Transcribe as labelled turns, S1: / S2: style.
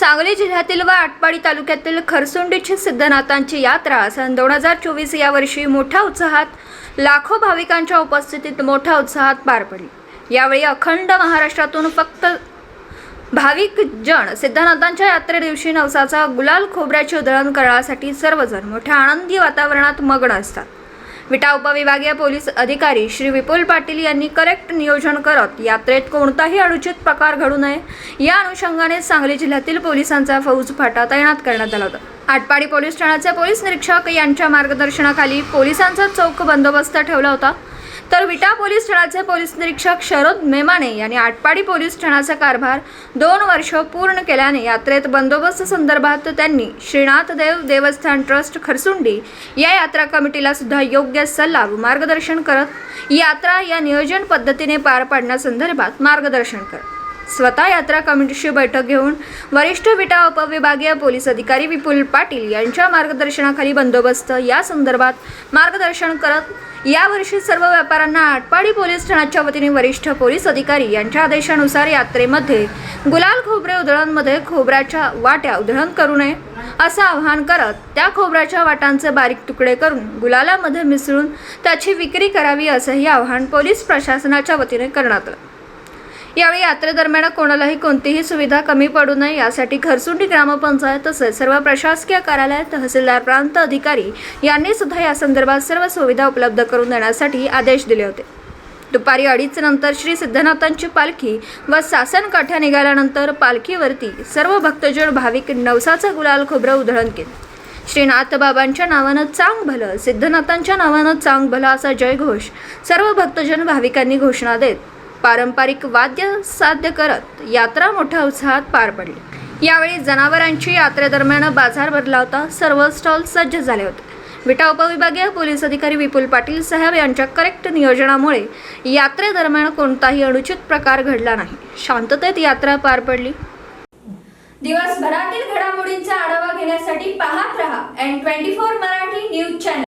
S1: सांगली जिल्ह्यातील व आटपाडी तालुक्यातील खरसुंडीची सिद्धनाथांची यात्रा सन 2024 या वर्षी मोठ्या उत्साहात लाखो भाविकांच्या उपस्थितीत मोठ्या उत्साहात पार पडली। यावेळी अखंड महाराष्ट्रातून फक्त भाविक जन सिद्धनाथांच्या यात्रे दिवशी नवसाचा गुलाल खोबऱ्याचे उधळण करण्यासाठी सर्वजण मोठ्या आनंदी वातावरणात मग्न असतात। विटा उपविभागीय पोलीस अधिकारी श्री विपुल पाटील यांनी करेक्ट नियोजन करत यात्रेत कोणताही अनुचित प्रकार घडू नये या अनुषंगाने सांगली जिल्ह्यातील पोलिसांचा फौज फाटा तैनात करण्यात आला होता। आटपाडी पोलीस ठाण्याचे पोलीस निरीक्षक यांच्या मार्गदर्शनाखाली पोलिसांचा चोख बंदोबस्त ठेवला होता, तर विटा पोलीस ठाण्याचे पोलीस निरीक्षक शरद मेमाने यांनी आटपाडी पोलीस ठाण्याचा कारभार 2 वर्ष पूर्ण केल्याने यात्रेत बंदोबस्त संदर्भात त्यांनी श्रीनाथ देव देवस्थान ट्रस्ट खरसुंडी या यात्रा कमिटीला सुद्धा योग्य सल्ला व मार्गदर्शन करत यात्रा या नियोजन पद्धतीने पार पाडण्यासंदर्भात मार्गदर्शन करत स्वतः यात्रा कमिटीशी बैठक घेऊन वरिष्ठ विटा उपविभागीय पोलीस अधिकारी विपुल पाटील यांच्या मार्गदर्शनाखाली बंदोबस्त या संदर्भात मार्गदर्शन करत यावर्षी सर्व व्यापाऱ्यांना आटपाडी पोलीस ठाण्याच्या वतीने वरिष्ठ पोलीस अधिकारी यांच्या आदेशानुसार यात्रेमध्ये गुलाल खोबरे उधळणमध्ये खोबऱ्याच्या वाट्या उधळण करू नये असं आवाहन करत त्या खोबऱ्याच्या वाटांचे बारीक तुकडे करून गुलालामध्ये मिसळून त्याची विक्री करावी असंही आवाहन पोलीस प्रशासनाच्या वतीने करण्यात आलं। यावेळी यात्रेदरम्यान कोणालाही कोणतीही सुविधा कमी पडू नये यासाठी खरसुंडी ग्रामपंचायत तसेच सर्व प्रशासकीय कार्यालय तहसीलदार प्रांत अधिकारी यांनी सुद्धा या संदर्भात सर्व सुविधा उपलब्ध करून देण्यासाठी आदेश दिले होते। दुपारी 2:30 नंतर श्री सिद्धनाथांची पालखी व सासन काठ्या निघाल्यानंतर पालखीवरती सर्व भक्तजन भाविक नवसाचा गुलाल खोबरं उधळण केले। श्रीनाथ बाबांच्या नावानं चांग भलं, सिद्धनाथांच्या नावानं चांग भलं असा जयघोष सर्व भक्तजन भाविकांनी घोषणा देत पारंपरिक वाद्य साध्य करत यात्रा मोठ्या उत्साहात पार पडली। यावेळी जनावरांची यात्रेदरम्यान बाजार भरला होता, सर्व स्टॉल सज्ज झाले होते। विटा उपविभागीय पोलीस अधिकारी विपुल पाटील साहेब यांच्या करेक्ट नियोजनामुळे यात्रेदरम्यान कोणताही अनुचित प्रकार घडला नाही, शांततेत यात्रा पार पडली। दिवसभरातील घडामोडींचा आढावा घेण्यासाठी पाहत रहा N24 मराठी न्यूज चॅनल।